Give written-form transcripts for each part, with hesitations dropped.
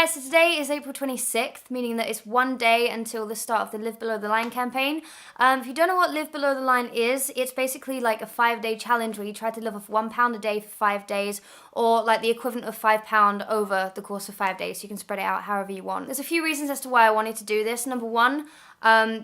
So today is April 26th, meaning that it's one day until the start of the Live Below the Line campaign. If you don't know what Live Below the Line is, it's basically like a 5-day challenge where you try to live off £1 a day for 5 days, or like the equivalent of £5 over the course of 5 days, so you can spread it out however you want. There's a few reasons as to why I wanted to do this. Number one,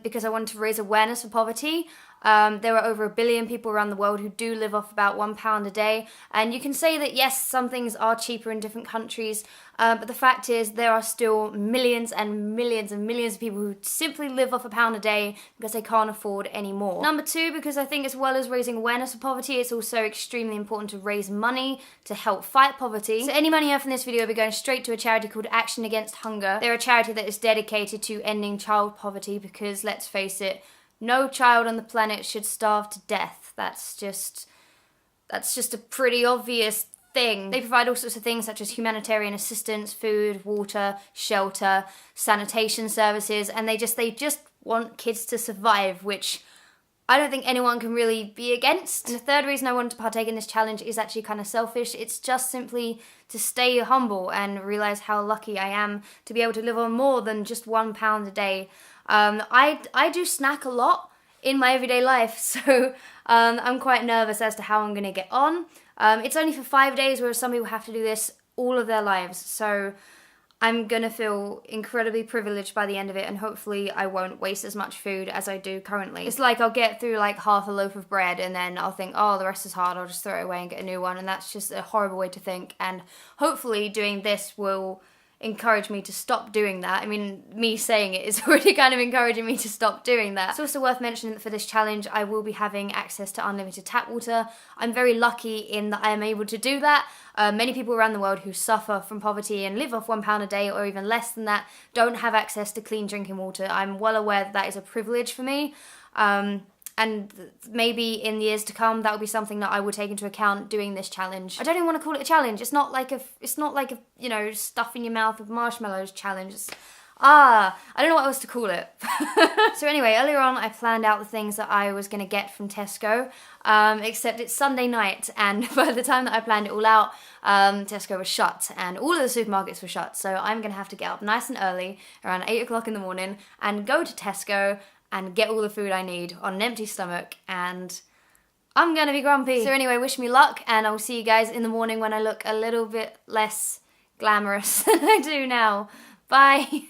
because I wanted to raise awareness for poverty. There are over 1 billion people around the world who do live off about £1 a day, and you can say that yes, some things are cheaper in different countries, but the fact is there are still millions and millions and millions of people who simply live off £1 a day because they can't afford any more. Number two, because I think as well as raising awareness of poverty, it's also extremely important to raise money to help fight poverty. So any money earned from this video will be going straight to a charity called Action Against Hunger. They're a charity that is dedicated to ending child poverty because, let's face it, no child on the planet should starve to death. That's just a pretty obvious thing. They provide all sorts of things such as humanitarian assistance, food, water, shelter, sanitation services, and they just want kids to survive, which I don't think anyone can really be against. And the third reason I wanted to partake in this challenge is actually kind of selfish. It's just simply to stay humble and realize how lucky I am to be able to live on more than just £1 a day. I do snack a lot in my everyday life, so I'm quite nervous as to how I'm going to get on. It's only for 5 days, whereas some people have to do this all of their lives, so I'm going to feel incredibly privileged by the end of it, and hopefully I won't waste as much food as I do currently. It's like I'll get through like half a loaf of bread and then I'll think, oh, the rest is hard, I'll just throw it away and get a new one, and that's just a horrible way to think, and hopefully doing this will encourage me to stop doing that. I mean, me saying it is already kind of encouraging me to stop doing that. It's also worth mentioning that for this challenge I will be having access to unlimited tap water. I'm very lucky in that I am able to do that. Many people around the world who suffer from poverty and live off £1 a day or even less than that don't have access to clean drinking water. I'm well aware that that is a privilege for me. And maybe in the years to come, that will be something that I will take into account doing this challenge. I don't even want to call it a challenge. It's not like a you know, stuff in your mouth with marshmallows challenge. I don't know what else to call it. So anyway, earlier on I planned out the things that I was going to get from Tesco, except it's Sunday night, and by the time that I planned it all out, Tesco was shut and all of the supermarkets were shut. So I'm going to have to get up nice and early, around 8 o'clock in the morning, and go to Tesco and get all the food I need on an empty stomach, and I'm gonna be grumpy. So anyway, wish me luck, and I'll see you guys in the morning when I look a little bit less glamorous than I do now. Bye.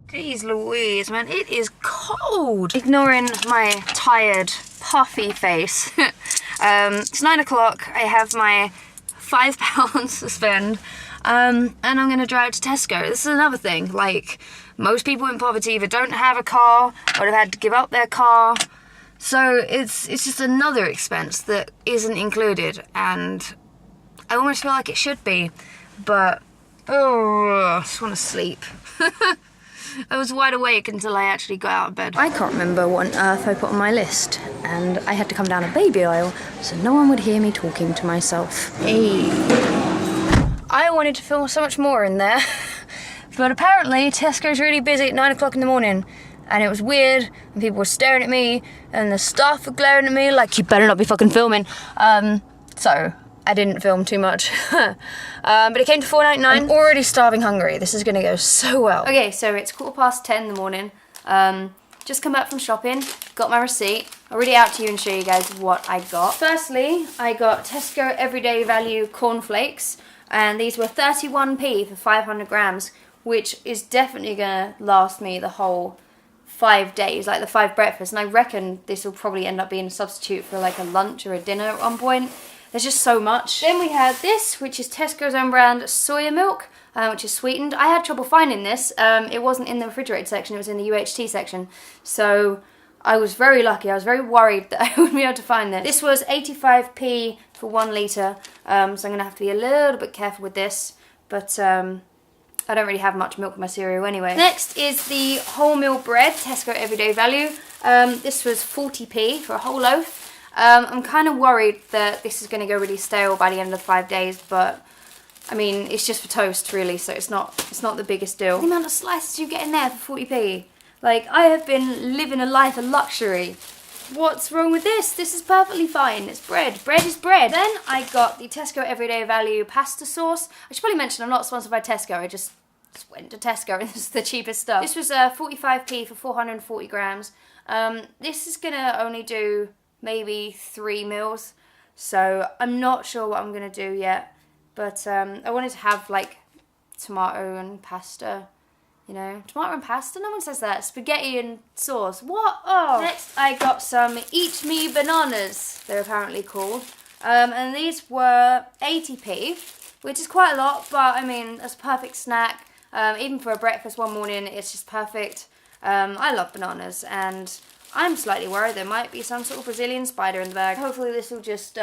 Jeez Louise, man, it is cold. Ignoring my tired, puffy face. It's 9 o'clock, I have my £5 to spend, and I'm gonna drive to Tesco. This is another thing, like, most people in poverty either don't have a car or have had to give up their car. So it's just another expense that isn't included, and I almost feel like it should be, but I just want to sleep. I was wide awake until I actually got out of bed. I can't remember what on earth I put on my list, and I had to come down a baby aisle so no one would hear me talking to myself. Hey. I wanted to film so much more in there. But apparently Tesco's really busy at 9 o'clock in the morning, and it was weird, and people were staring at me, and the staff were glaring at me like, you better not be fucking filming. So I didn't film too much. But it came to £4.99. I'm already starving hungry. This is gonna go so well. Okay, so it's 10:15 in the morning. Just come back from shopping, got my receipt. I'll read it out to you and show you guys what I got. Firstly, I got Tesco Everyday Value cornflakes, and these were 31p for 500 grams. Which is definitely gonna last me the whole 5 days, like the 5 breakfasts, and I reckon this will probably end up being a substitute for like a lunch or a dinner at one point. There's just so much. Then we had this, which is Tesco's own brand soya milk, which is sweetened. I had trouble finding this. It wasn't in the refrigerated section, it was in the UHT section. So I was very lucky. I was very worried that I wouldn't be able to find this. This was 85p for 1 litre, so I'm gonna have to be a little bit careful with this, but I don't really have much milk in my cereal anyway. Next is the wholemeal bread, Tesco Everyday Value. This was 40p for a whole loaf. I'm kind of worried that this is going to go really stale by the end of 5 days, but I mean, it's just for toast really, so it's not the biggest deal. The amount of slices you get in there for 40p. Like, I have been living a life of luxury. What's wrong with this? This is perfectly fine. It's bread. Bread is bread. Then I got the Tesco Everyday Value pasta sauce. I should probably mention I'm not sponsored by Tesco. I just went to Tesco and this is the cheapest stuff. This was 45p for 440 grams. This is gonna only do maybe 3 meals, so I'm not sure what I'm gonna do yet. But I wanted to have like tomato and pasta. You know, tomato and pasta? No one says that. Spaghetti and sauce. What? Oh. Next, I got some Eat Me bananas, they're apparently called. And these were 80p, which is quite a lot, but I mean, that's a perfect snack. Even for a breakfast one morning, it's just perfect. I love bananas, and I'm slightly worried there might be some sort of Brazilian spider in the bag. Hopefully this will just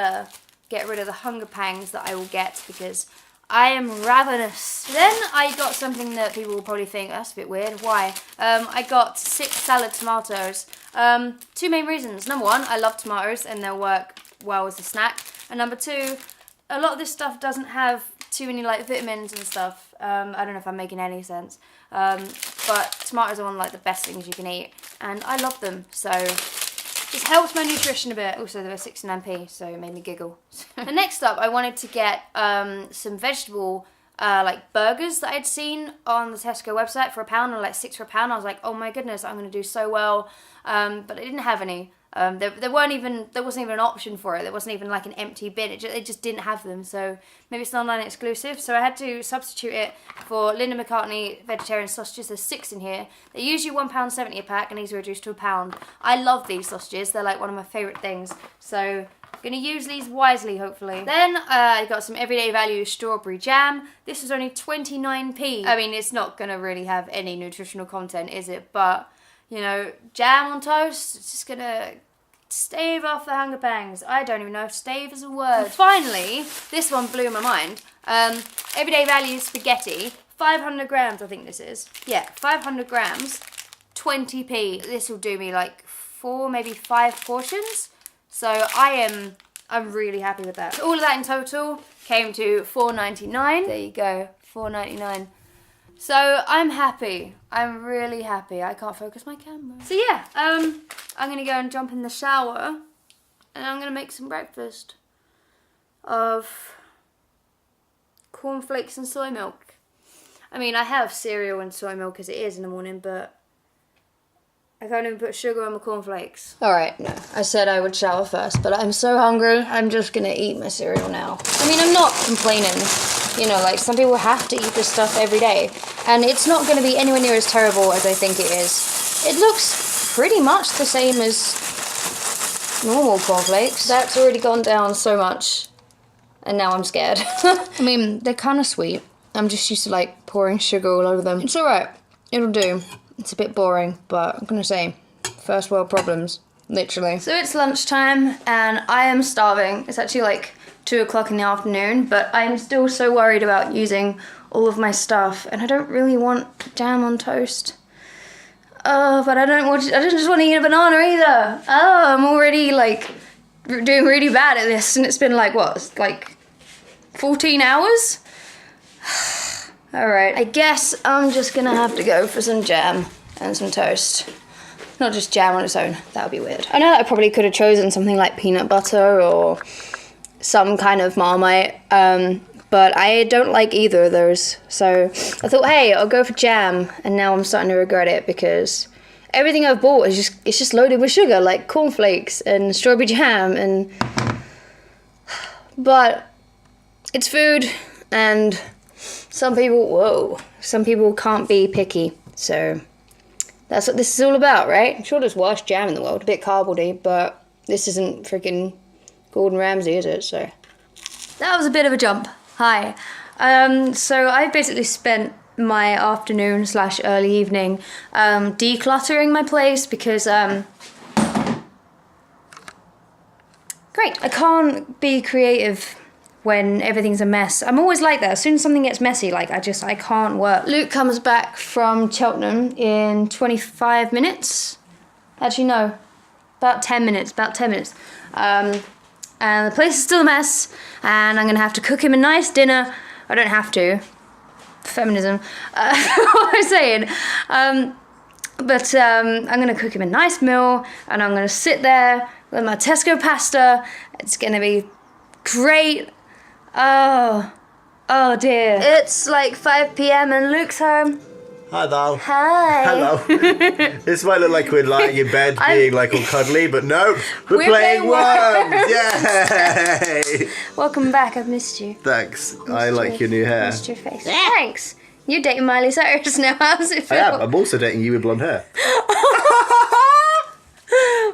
get rid of the hunger pangs that I will get, because I am ravenous. Then I got something that people will probably think, that's a bit weird. Why? I got 6 salad tomatoes. 2 main reasons. Number 1, I love tomatoes and they'll work well as a snack. And number 2, a lot of this stuff doesn't have too many like vitamins and stuff. I don't know if I'm making any sense. But tomatoes are one of like the best things you can eat. And I love them. So this helps my nutrition a bit. Also, they were 69p, so it made me giggle. And next up, I wanted to get some vegetable like burgers that I'd seen on the Tesco website for £1, or like 6 for £1. I was like, oh my goodness, I'm going to do so well. But I didn't have any. There wasn't even an option for it. There wasn't even like an empty bin. It just didn't have them. So maybe it's an online exclusive. So I had to substitute it for Linda McCartney vegetarian sausages. There's 6 in here. They're usually £1.70 a pack, and these are reduced to £1. I love these sausages. They're like one of my favourite things. So I'm going to use these wisely, hopefully. Then I got some Everyday Value strawberry jam. This was only 29p. I mean, it's not going to really have any nutritional content, is it? But, you know, jam on toast, it's just going to stave off the hunger pangs. I don't even know if stave is a word. And finally, this one blew my mind. Everyday Value spaghetti, 500 grams I think this is. Yeah, 500 grams, 20p. This will do me like 4, maybe 5 portions. So I'm really happy with that. So all of that in total came to $4.99. There you go, $4.99. So I'm happy. I'm really happy. I can't focus my camera. So yeah, I'm gonna go and jump in the shower, and I'm gonna make some breakfast of cornflakes and soy milk. I mean, I have cereal and soy milk as it is in the morning, but I can't even put sugar on my cornflakes. Alright, no. I said I would shower first, but I'm so hungry, I'm just gonna eat my cereal now. I mean, I'm not complaining. You know, like, some people have to eat this stuff every day. And it's not gonna be anywhere near as terrible as I think it is. It looks pretty much the same as normal cornflakes. That's already gone down so much. And now I'm scared. I mean, they're kind of sweet. I'm just used to, like, pouring sugar all over them. It's alright. It'll do. It's a bit boring, but I'm gonna say, first world problems, literally. So it's lunchtime, and I am starving. It's actually like 2 o'clock in the afternoon, but I'm still so worried about using all of my stuff, and I don't really want jam on toast. But I don't just want to eat a banana either. Oh, I'm already like doing really bad at this, and it's been like, what, like 14 hours? Alright, I guess I'm just gonna have to go for some jam and some toast. Not just jam on its own, that would be weird. I know that I probably could have chosen something like peanut butter or some kind of Marmite, but I don't like either of those. So I thought, hey, I'll go for jam, and now I'm starting to regret it because everything I've bought is just loaded with sugar, like cornflakes and strawberry jam, but it's food, and some people can't be picky, so that's what this is all about, right? I'm sure there's worse jam in the world, a bit carboy, but this isn't freaking Gordon Ramsay, is it? So that was a bit of a jump. Hi. So I basically spent my afternoon / early evening decluttering my place because great. I can't be creative when everything's a mess. I'm always like that. As soon as something gets messy, like I can't work. Luke comes back from Cheltenham in 25 minutes. Actually, no, about 10 minutes. And the place is still a mess, and I'm gonna have to cook him a nice dinner. I don't have to. Feminism. What am I saying? But I'm going to cook him a nice meal, and I'm going to sit there with my Tesco pasta. It's going to be great. Oh dear. It's like 5 p.m. and Luke's home. Hi, Val. Hi. Hello. This might look like we're lying in bed being like all cuddly, but no, we're playing Worms. Yay! Welcome back. I've missed you. Thanks. I like your new hair. Missed your face. Thanks. You're dating Miley Cyrus now. How's it feel? I am. I'm also dating you with blonde hair.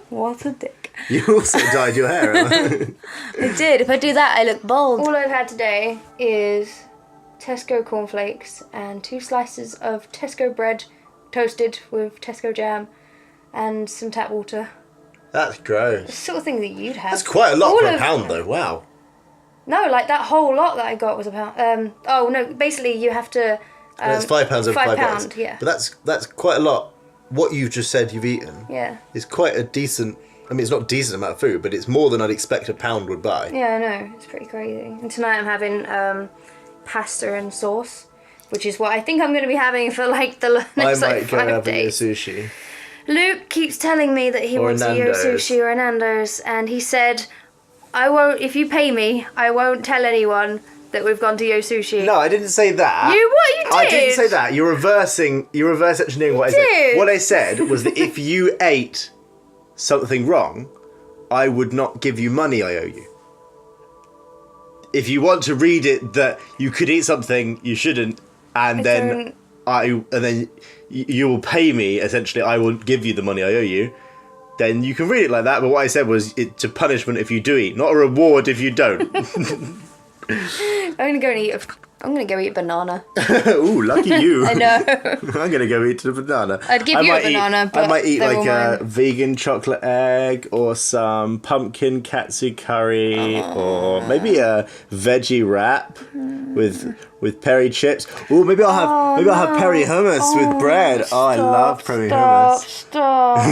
What a dick. You also dyed your hair. I did. If I do that, I look bald. All I've had today is Tesco cornflakes and 2 slices of Tesco bread toasted with Tesco jam and some tap water. That's gross. The sort of thing that you'd have. That's quite a lot for a pound though, wow. No, like that whole lot that I got was a pound. Oh no, basically you have to... it's £5 over 5 days. £5, yeah. But that's quite a lot. What you've just said you've eaten is quite a decent... I mean, it's not a decent amount of food, but it's more than I'd expect a pound would buy. Yeah, I know. It's pretty crazy. And tonight I'm having... pasta and sauce, which is what I think I'm going to be having for like the next like 5 days. Sushi. Luke keeps telling me that he wants a Yo Sushi or a Nando's, and he said, "I won't. If you pay me, I won't tell anyone that we've gone to Yo Sushi." No, I didn't say that. You did. I didn't say that. You're reverse engineering what I said. What I said was that if you ate something wrong, I would not give you money I owe you. If you want to read it that you could eat something you shouldn't, and then you will pay me, essentially I will give you the money I owe you, then you can read it like that. But what I said was it's a punishment if you do eat, not a reward if you don't. I'm gonna go eat a banana. Ooh, lucky you. I know. I'm gonna go eat a banana. I'd give you a banana, but I might eat like a vegan chocolate egg or some pumpkin katsu curry or maybe a veggie wrap with peri chips. Ooh, maybe I'll have peri hummus with bread. I love peri hummus. Stop.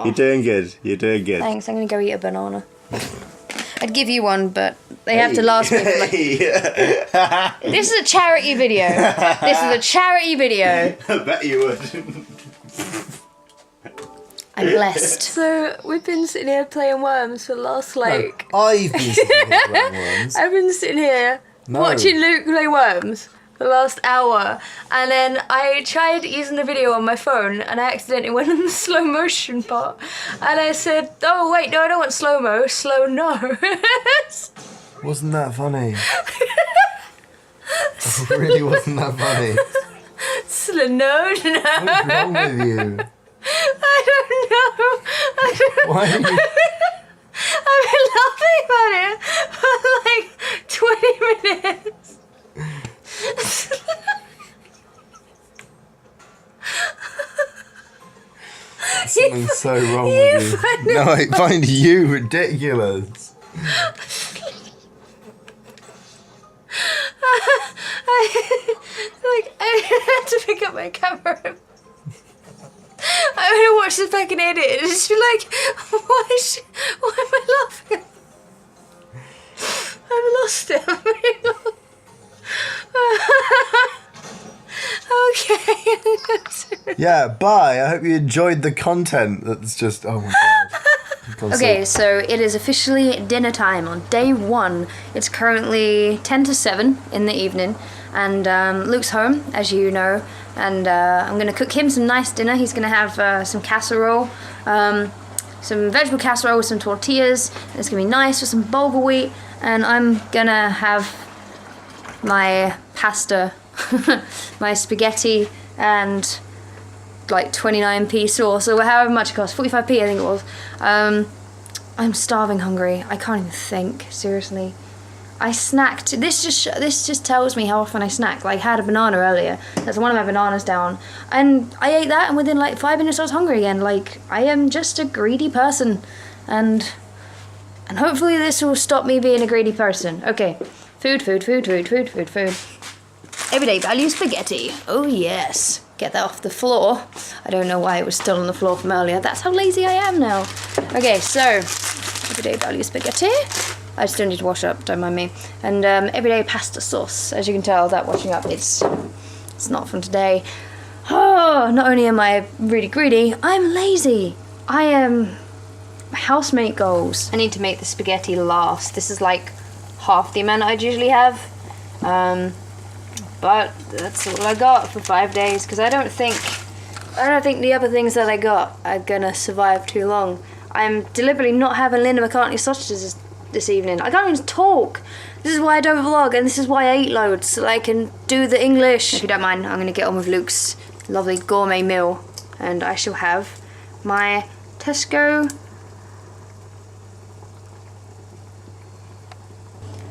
You're doing good. Thanks. I'm gonna go eat a banana. I'd give you one, but they have to last me for like... This is a charity video. I bet you would. I'm blessed. So, we've been sitting here playing Worms for the last, like... No, I've been sitting here playing Worms. I've been sitting here watching Luke play Worms for the last hour, and then I tried using the video on my phone, and I accidentally went in the slow motion part, and I said, oh wait, no, I don't want slow-mo, slow no. Wasn't that funny? It really wasn't that funny. Slow no. What's wrong with you? I don't know. Why are you... I've been laughing about it for like 20 minutes. Something's so wrong with you. No, I find you ridiculous. I had to pick up my camera. I'm gonna watch this back and edit it and just be like, why am I laughing? I've lost it. Okay. Yeah, bye. I hope you enjoyed the content. That's just, oh my god. Okay, so it is officially dinner time on day 1. It's currently 10 to 7 in the evening, and Luke's home, as you know, and I'm going to cook him some nice dinner. He's going to have some casserole, some vegetable casserole with some tortillas. It's going to be nice with some bulgur wheat, and I'm going to have my pasta, my spaghetti, and like 29p sauce, or however much it costs, 45p I think it was. I'm starving hungry. I can't even think, seriously. I snacked. This just tells me how often I snack. Like, I had a banana earlier. That's one of my bananas down. And I ate that, and within like 5 minutes I was hungry again. Like, I am just a greedy person. And hopefully this will stop me being a greedy person. Okay. Food. Everyday value spaghetti. Oh yes. Get that off the floor. I don't know why it was still on the floor from earlier. That's how lazy I am now. Okay, so everyday value spaghetti. I still need to wash up, don't mind me. And everyday pasta sauce. As you can tell, that washing up, it's not from today. Oh, not only am I really greedy, I'm lazy. I am housemate goals. I need to make the spaghetti last. This is like half the amount I'd usually have. But that's all I got for 5 days because I don't think the other things that I got are gonna survive too long. I'm deliberately not having Linda McCartney sausages this evening. I can't even talk. This is why I don't vlog, and this is why I eat loads, so I can do the English. If you don't mind, I'm gonna get on with Luke's lovely gourmet meal, and I shall have my Tesco.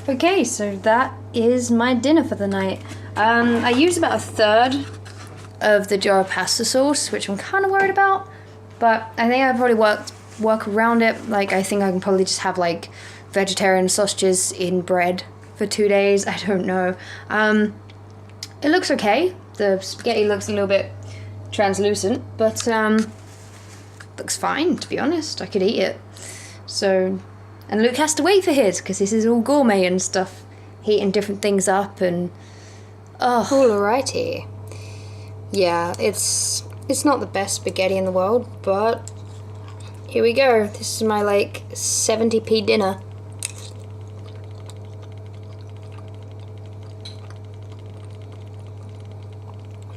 Okay, so that is my dinner for the night. I used about a third of the jar of pasta sauce, which I'm kind of worried about, but I think I probably work around it. Like, I think I can probably just have like vegetarian sausages in bread for 2 days. I don't know. It looks okay. The spaghetti looks a little bit translucent, but looks fine, to be honest. I could eat it. So, and Luke has to wait for his because this is all gourmet and stuff, heating different things up and alrighty. Yeah, it's not the best spaghetti in the world, but here we go. This is my like 70p dinner.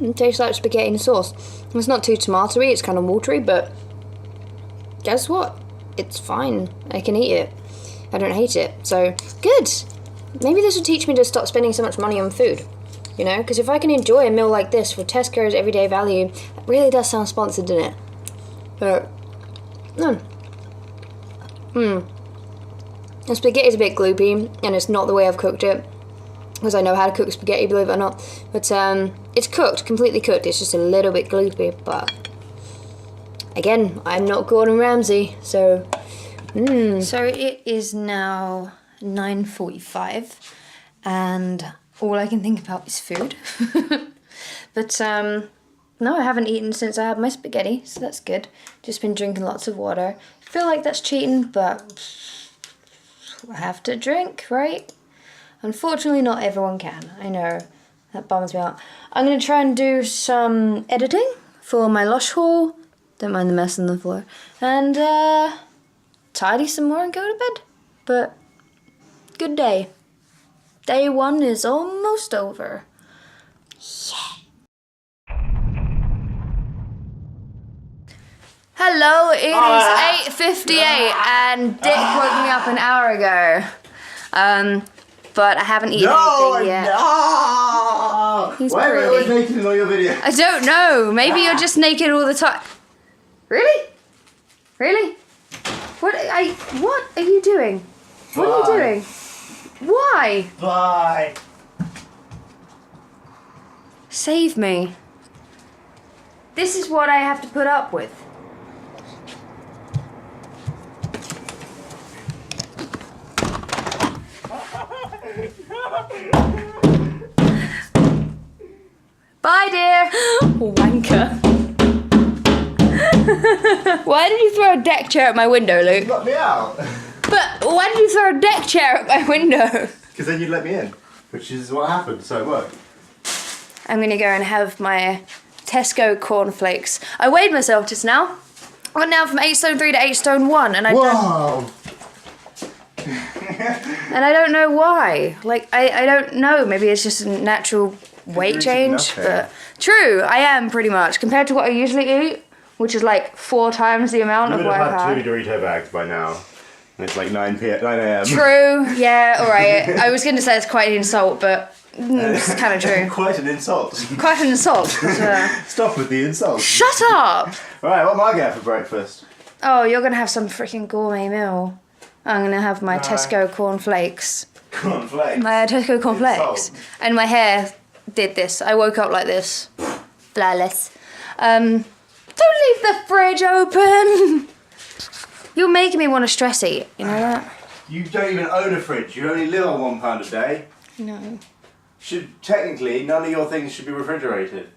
It tastes like spaghetti and sauce. It's not too tomatoey, it's kind of watery, but guess what? It's fine. I can eat it. I don't hate it. So, good. Maybe this will teach me to stop spending so much money on food. You know, because if I can enjoy a meal like this for Tesco's everyday value, that really does sound sponsored, doesn't it? But, the spaghetti's a bit gloopy, and it's not the way I've cooked it, because I know how to cook spaghetti, believe it or not. But it's cooked, completely cooked. It's just a little bit gloopy. But again, I'm not Gordon Ramsay, so. So it is now 9:45, and all I can think about is food. But no, I haven't eaten since I had my spaghetti, so that's good. Just been drinking lots of water. I feel like that's cheating, but I have to drink, right? Unfortunately, not everyone can. I know, that bums me out. I'm going to try and do some editing for my Lush haul. Don't mind the mess on the floor. And tidy some more and go to bed. But good day. Day 1 is almost over. Yeah. Hello, it is 8:58 and Dick woke me up an hour ago. But I haven't eaten anything yet. No! He's Why am I always naked in all your videos? I don't know. Maybe you're just naked all the time. Really? Really? What are you doing? What are you doing? Why? Bye. Save me. This is what I have to put up with. Bye, dear. Wanker. Why did you throw a deck chair at my window, Luke? Let me out. But why did you throw a deck chair at my window? Because then you'd let me in, which is what happened, so it worked. I'm gonna go and have my Tesco cornflakes. I weighed myself just now. I went down from 8 stone 3 to 8 stone 1, and Whoa! and I don't know why. Like I don't know. Maybe it's just a natural weight change. But true, I am pretty much compared to what I usually eat, which is like 4 times the amount of what I've had. 2 Dorito bags by now. And it's like 9 a.m. True. Yeah. All right. I was going to say it's quite an insult, but it's kind of true. Quite an insult. Quite an insult. But, Stop with the insult. shut up. Right, what am I getting for breakfast? Oh, you're going to have some freaking gourmet meal. I'm going to have my Tesco cornflakes. Cornflakes. My Tesco cornflakes. Insult. And my hair did this. I woke up like this. Flawless. Don't leave the fridge open. You're making me want to stress eat. You know that? You don't even own a fridge. You only live on £1 a day. No. Technically, none of your things should be refrigerated.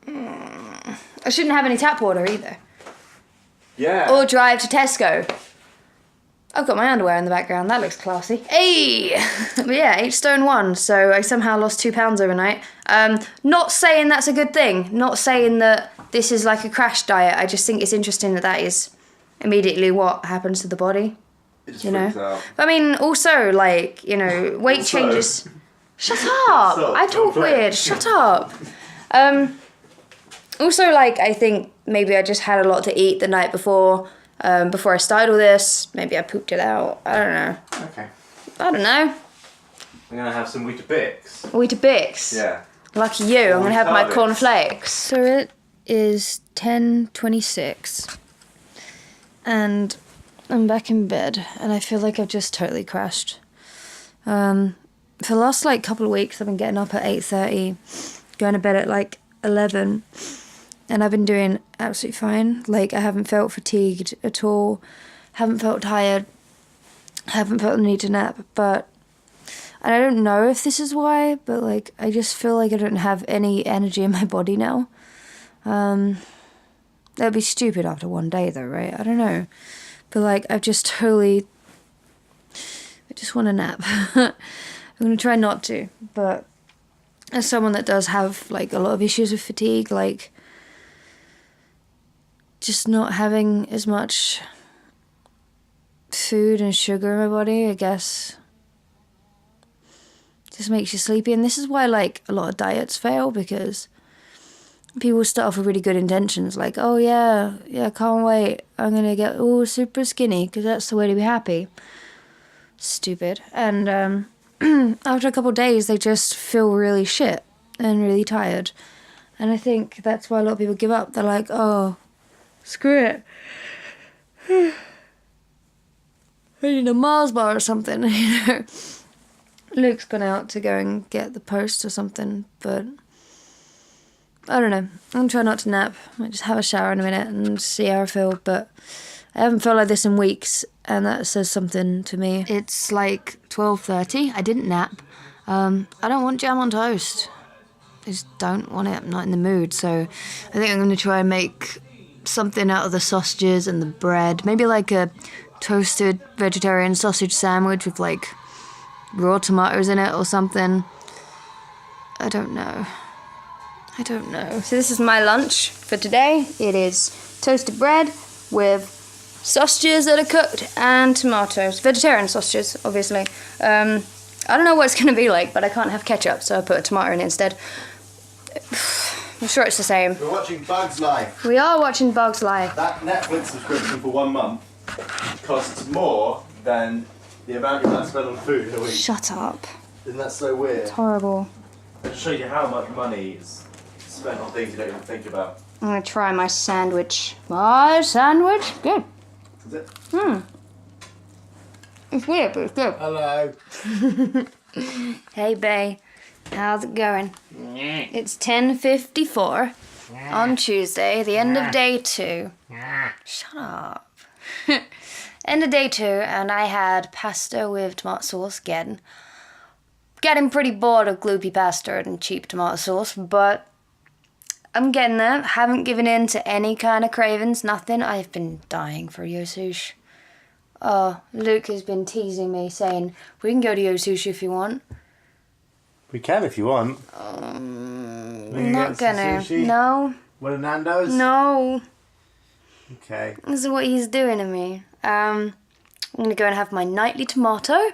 I shouldn't have any tap water either. Yeah. Or drive to Tesco. I've got my underwear in the background. That looks classy. Hey! But yeah, 8 stone 1. So I somehow lost 2 pounds overnight. Not saying that's a good thing. Not saying that this is like a crash diet. I just think it's interesting that that is immediately what happens to the body. It just You know? freaks out. I mean, also, like, you know, weight Also- changes. Shut up! So, I talk don't play. weird. Shut up. Also, like, I think maybe I just had a lot to eat the night before I started all this. Maybe I pooped it out. I don't know. Okay. I don't know. I'm gonna have some Weetabix. Weetabix. Yeah. Lucky you. I'm gonna have my Weetabix. cornflakes. So it is 10:26, and I'm back in bed, and I feel like I've just totally crashed. For the last like couple of weeks, I've been getting up at 8:30, going to bed at like 11, and I've been doing absolutely fine. Like, I haven't felt fatigued at all, haven't felt tired, haven't felt the need to nap, but and I don't know if this is why, but like I just feel like I don't have any energy in my body now. That'd be stupid after one day though, right? I don't know. But like I just want a nap. I'm gonna try not to, but as someone that does have like a lot of issues with fatigue, like just not having as much food and sugar in my body, I guess, just makes you sleepy. And this is why like a lot of diets fail, because people start off with really good intentions, like, oh yeah, can't wait, I'm gonna get all super skinny because that's the way to be happy. Stupid. And after a couple of days they just feel really shit and really tired, and I think that's why a lot of people give up. They're like, oh, screw it, I need a Mars bar or something. You know, Luke's gone out to go and get the post or something, but I don't know. I'm gonna try not to nap. I might just have a shower in a minute and see how I feel, but I haven't felt like this in weeks, and that says something to me. It's like 12:30. I didn't nap. I don't want jam on toast. I just don't want it. I'm not in the mood, so I think I'm gonna try and make something out of the sausages and the bread. Maybe like a toasted vegetarian sausage sandwich with like raw tomatoes in it or something. I don't know. So this is my lunch for today. It is toasted bread with sausages that are cooked and tomatoes. Vegetarian sausages, obviously. I don't know what it's going to be like, but I can't have ketchup, so I put a tomato in it instead. I'm sure it's the same. We're watching Bugs Life. We are watching Bugs Life. That Netflix subscription for 1 month costs more than the amount you're about to spend on food in a week. Shut up. Isn't that so weird? It's horrible. It shows you how much money is spent on things you don't even think about. I'm going to try my sandwich. My sandwich? Good. Is it? It's weird, but it's good. Hello. Hey, bae. How's it going? It's 10:54 on Tuesday, the end of day 2. Shut up. End of day 2, and I had pasta with tomato sauce again. Getting pretty bored of gloopy pasta and cheap tomato sauce, but I'm getting there. Haven't given in to any kind of cravings, nothing. I've been dying for Yosush. Oh, Luke has been teasing me, saying, we can go to Yosushi if you want. We can if you want. I'm not gonna. No. What are Nando's? No. Okay. This is what he's doing to me. I'm gonna go and have my nightly tomato.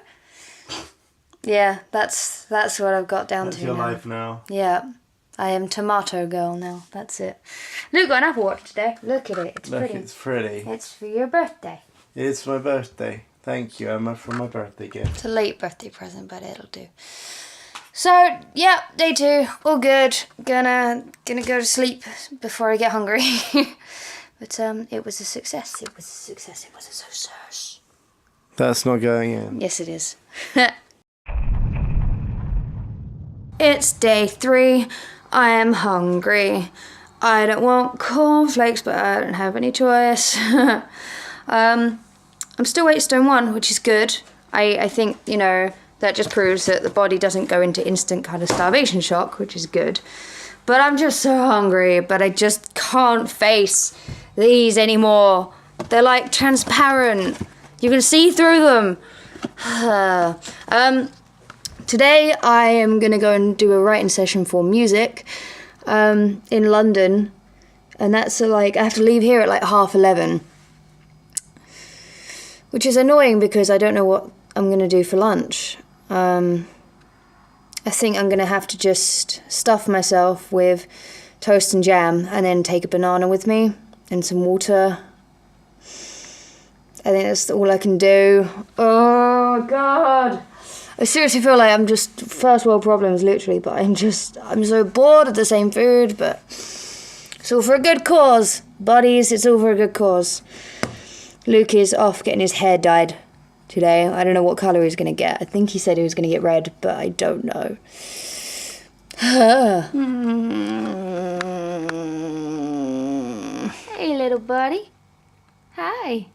Yeah, that's what I've got down That's to your now. life now. Yeah. I am tomato girl now. That's it. Luke got an Apple Watch today. Look at it. It's Look, pretty. it's pretty. It's for your birthday. It's my birthday. Thank you, Emma, for my birthday gift. It's a late birthday present, but it'll do. So, yeah, day 2, all good. Gonna go to sleep before I get hungry. But it was a success. It was a success. That's not going in. Yes, it is. It's day 3. I am hungry. I don't want cornflakes, but I don't have any choice. I'm still 8 stone 1, which is good. I think, you know, that just proves that the body doesn't go into instant kind of starvation shock, which is good. But I'm just so hungry, but I just can't face these anymore. They're like transparent. You can see through them. Today I am gonna go and do a writing session for music in London, and that's like I have to leave here at like 11:30, which is annoying because I don't know what I'm gonna do for lunch. I think I'm gonna have to just stuff myself with toast and jam and then take a banana with me and some water. I think that's all I can do. Oh God. I seriously feel like I'm just first world problems, literally, but I'm so bored of the same food, but it's all for a good cause. Buddies, it's all for a good cause. Luke is off getting his hair dyed today. I don't know what colour he's going to get. I think he said he was going to get red, but I don't know. Hey, little buddy. Hi.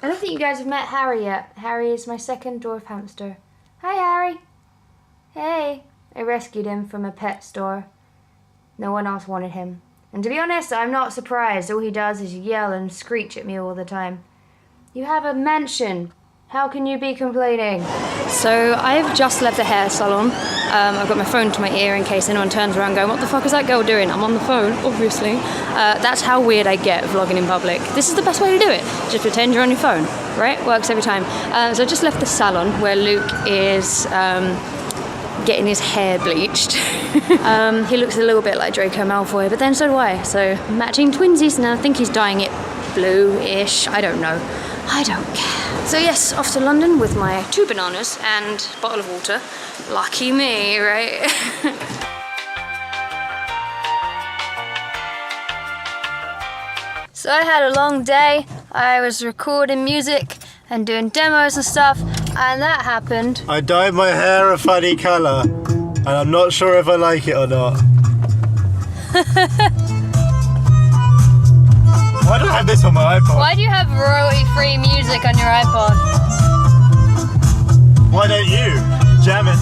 I don't think you guys have met Harry yet. Harry is my second dwarf hamster. Hi, Harry. Hey. I rescued him from a pet store. No one else wanted him. And to be honest, I'm not surprised. All he does is yell and screech at me all the time. You have a mansion. How can you be complaining? So I've just left the hair salon. I've got my phone to my ear in case anyone turns around going, what the fuck is that girl doing? I'm on the phone, obviously. That's how weird I get vlogging in public. This is the best way to do it. Just pretend you're on your phone, right? Works every time. So I just left the salon where Luke is getting his hair bleached. He looks a little bit like Draco Malfoy, but then so do I. So matching twinsies, and I think he's dyeing it blue-ish. I don't know. I don't care. So yes, off to London with my 2 bananas and a bottle of water. Lucky me, right? So I had a long day. I was recording music and doing demos and stuff, and that happened. I dyed my hair a funny colour, and I'm not sure if I like it or not. Why do I have this on my iPod? Why do you have royalty-free music on your iPod? Why don't you? Jam it.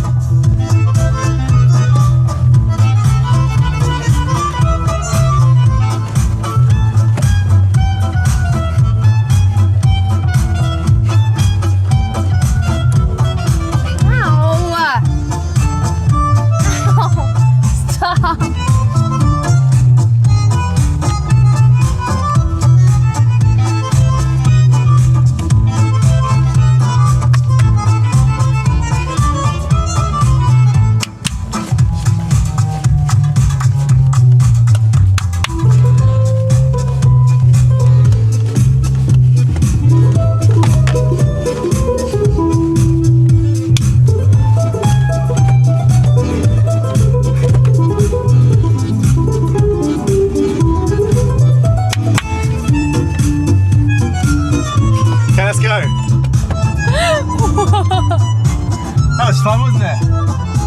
That was fun, wasn't it?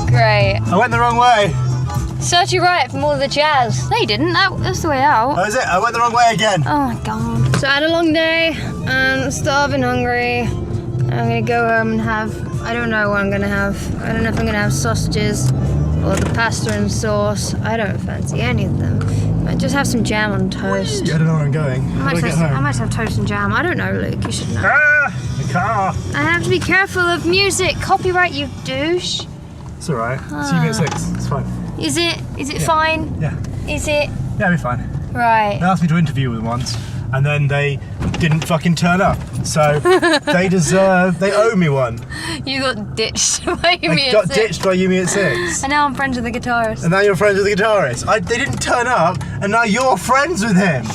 Great. I went the wrong way. Served you right from all the jazz. No, you didn't. That's the way out. That was it. I went the wrong way again. Oh my God. So I had a long day. I'm starving, hungry. I'm gonna go home and have, I don't know what I'm gonna have. I don't know if I'm gonna have sausages or the pasta and sauce. I don't fancy any of them. I just have some jam on toast. I don't know where I'm going. I might have toast and jam. I don't know, Luke. You should know. Ah, the car. I have to be careful of music. Copyright, you douche. It's alright. See you at 6. It's fine. Is it fine? Yeah. Is it? Yeah, it'll be fine. Right. They asked me to interview them once, and then they didn't fucking turn up. So they owe me one. You got ditched by Yumi I got ditched by Yumi at 6. And now I'm friends with the guitarist. And now you're friends with the guitarist. They didn't turn up, and now you're friends with him.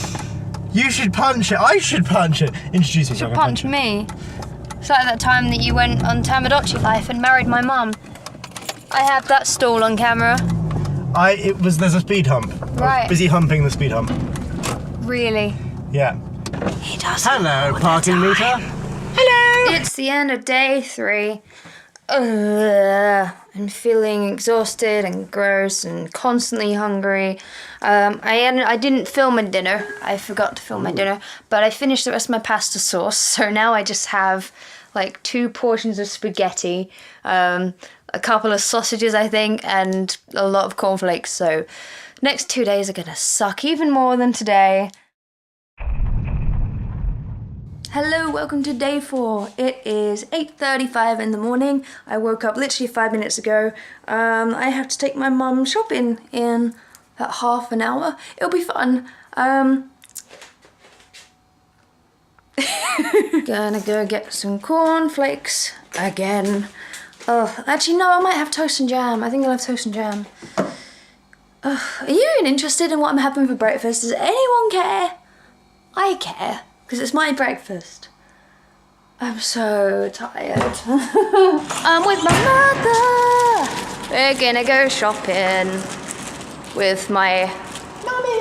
You should punch it. I should punch it. Introduce yourself. You should punch me. It's like that time that you went on Tamagotchi Life and married my mum. I had that stall on camera. There's a speed hump. Right. I was busy humping the speed hump. Really? Yeah. He does. Hello, parking meter. Hello. It's the end of day 3. I'm feeling exhausted and gross and constantly hungry. I didn't film my dinner. I forgot to film my dinner, but I finished the rest of my pasta sauce. So now I just have like 2 portions of spaghetti, a couple of sausages, I think, and a lot of cornflakes. So next 2 days are gonna suck even more than today. Hello, welcome to day 4. It is 8:35 in the morning. I woke up literally 5 minutes ago. I have to take my mum shopping in about half an hour. It'll be fun. Gonna go get some cornflakes again. Oh, actually no, I might have toast and jam. I think I'll have toast and jam. Are you even interested in what I'm having for breakfast? Does anyone care? I care. Because it's my breakfast. I'm so tired. I'm with my mother. We're gonna go shopping with my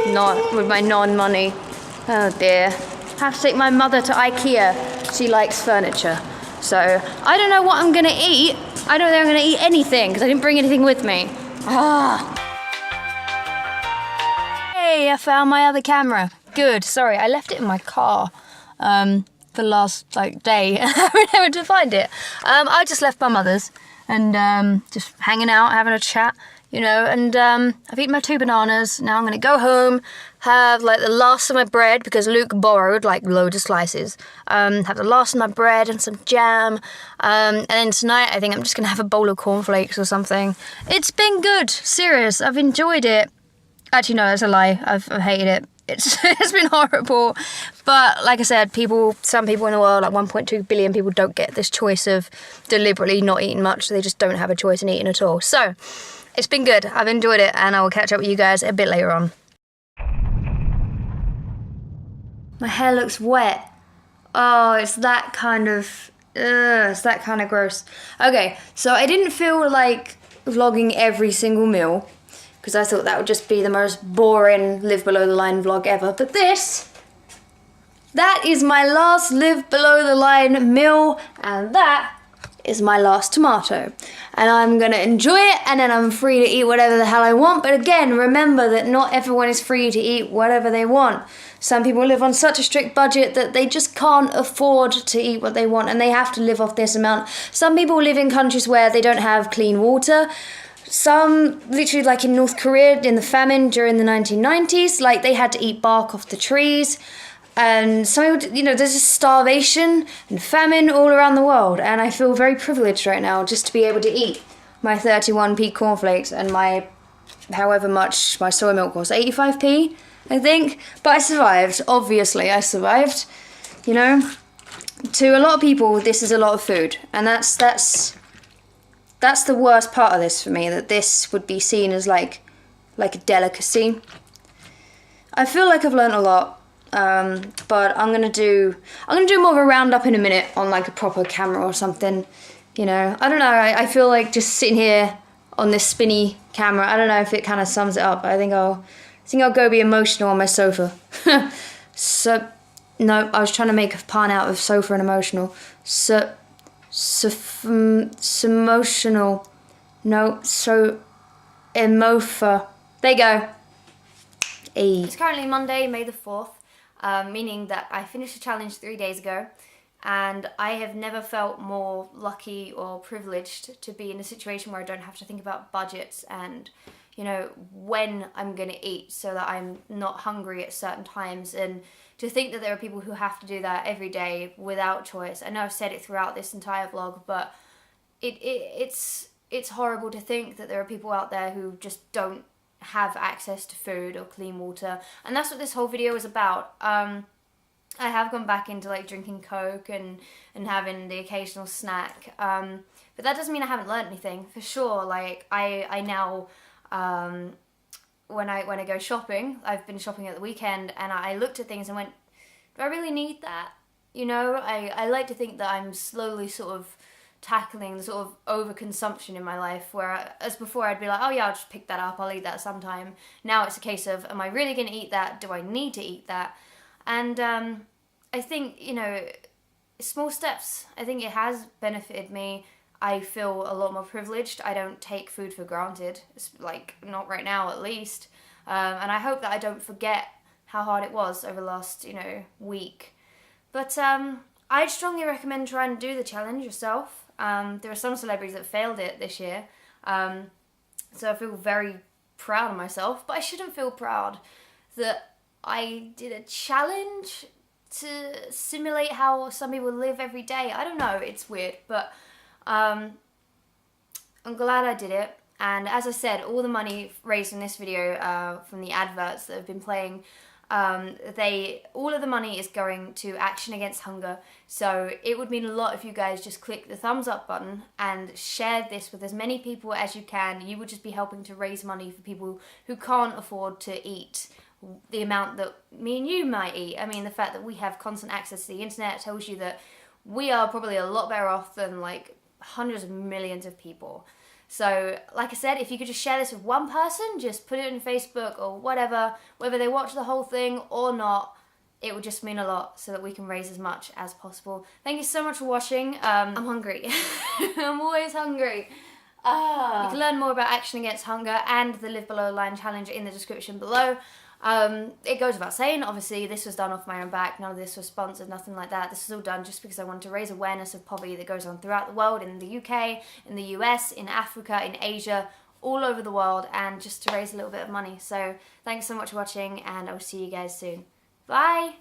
non-money. Oh dear. Have to take my mother to IKEA. She likes furniture. So I don't know what I'm gonna eat. I don't think I'm gonna eat anything because I didn't bring anything with me. Hey, I found my other camera. Good. Sorry, I left it in my car for the last day. I haven't been able to find it. I just left my mother's and just hanging out, having a chat, and I've eaten my 2 bananas. Now I'm going to go home, have the last of my bread because Luke borrowed loads of slices. Have the last of my bread and some jam. And then tonight I think I'm just going to have a bowl of cornflakes or something. It's been good. Serious. I've enjoyed it. Actually, no, that's a lie. I've hated it. It's been horrible. But like I said, some people in the world, 1.2 billion people, don't get this choice of deliberately not eating much. They just don't have a choice in eating at all. So it's been good. I've enjoyed it, and I will catch up with you guys a bit later on. My hair looks wet. Oh, it's that kind of gross. Okay, so I didn't feel like vlogging every single meal, because I thought that would just be the most boring Live Below the Line vlog ever. But that is my last Live Below the Line meal, and that is my last tomato. And I'm gonna enjoy it, and then I'm free to eat whatever the hell I want. But again, remember that not everyone is free to eat whatever they want. Some people live on such a strict budget that they just can't afford to eat what they want, and they have to live off this amount. Some people live in countries where they don't have clean water. Some, literally in North Korea in the famine during the 1990s, they had to eat bark off the trees. And some people, there's just starvation and famine all around the world. And I feel very privileged right now just to be able to eat my 31p cornflakes and my, however much my soy milk was, 85p, I think. But I survived, obviously I survived, To a lot of people, this is a lot of food. And that's the worst part of this for me, that this would be seen as like a delicacy. I feel like I've learnt a lot, but I'm gonna do more of a roundup in a minute on a proper camera or something. I don't know. I feel like just sitting here on this spinny camera. I don't know if it kind of sums it up. I think I'll go be emotional on my sofa. So no, I was trying to make a pun out of sofa and emotional. Emotional. No, so emofa. There you go. It's currently Monday, May the 4th, meaning that I finished the challenge 3 days ago, and I have never felt more lucky or privileged to be in a situation where I don't have to think about budgets and, when I'm going to eat so that I'm not hungry at certain times, and to think that there are people who have to do that every day without choice. I know I've said it throughout this entire vlog, but it's horrible to think that there are people out there who just don't have access to food or clean water, and that's what this whole video is about. I have gone back into drinking Coke and having the occasional snack, but that doesn't mean I haven't learned anything, for sure. I now when I go shopping, I've been shopping at the weekend, and I looked at things and went, do I really need that? I like to think that I'm slowly sort of tackling the sort of overconsumption in my life, where as before I'd be like, oh yeah, I'll just pick that up, I'll eat that sometime. Now it's a case of, am I really going to eat that? Do I need to eat that? And I think, small steps. I think it has benefited me. I feel a lot more privileged. I don't take food for granted, not right now at least. And I hope that I don't forget how hard it was over the last, week. But I'd strongly recommend trying to do the challenge yourself. There are some celebrities that failed it this year, so I feel very proud of myself, but I shouldn't feel proud that I did a challenge to simulate how some people live every day. I don't know, it's weird, but I'm glad I did it. And as I said, all the money raised in this video from the adverts that have been playing, all of the money is going to Action Against Hunger. So it would mean a lot if you guys just click the thumbs up button and share this with as many people as you can. You would just be helping to raise money for people who can't afford to eat the amount that me and you might eat. I mean, the fact that we have constant access to the internet tells you that we are probably a lot better off than like hundreds of millions of people. So, like I said, if you could just share this with one person, just put it in Facebook or whatever, whether they watch the whole thing or not, it would just mean a lot so that we can raise as much as possible. Thank you so much for watching. I'm hungry. I'm always hungry. You can learn more about Action Against Hunger and the Live Below the Line challenge in the description below. It goes without saying, obviously, this was done off my own back. None of this was sponsored, nothing like that. This is all done just because I wanted to raise awareness of poverty that goes on throughout the world, in the UK, in the US, in Africa, in Asia, all over the world, and just to raise a little bit of money. So thanks so much for watching, and I'll see you guys soon. Bye!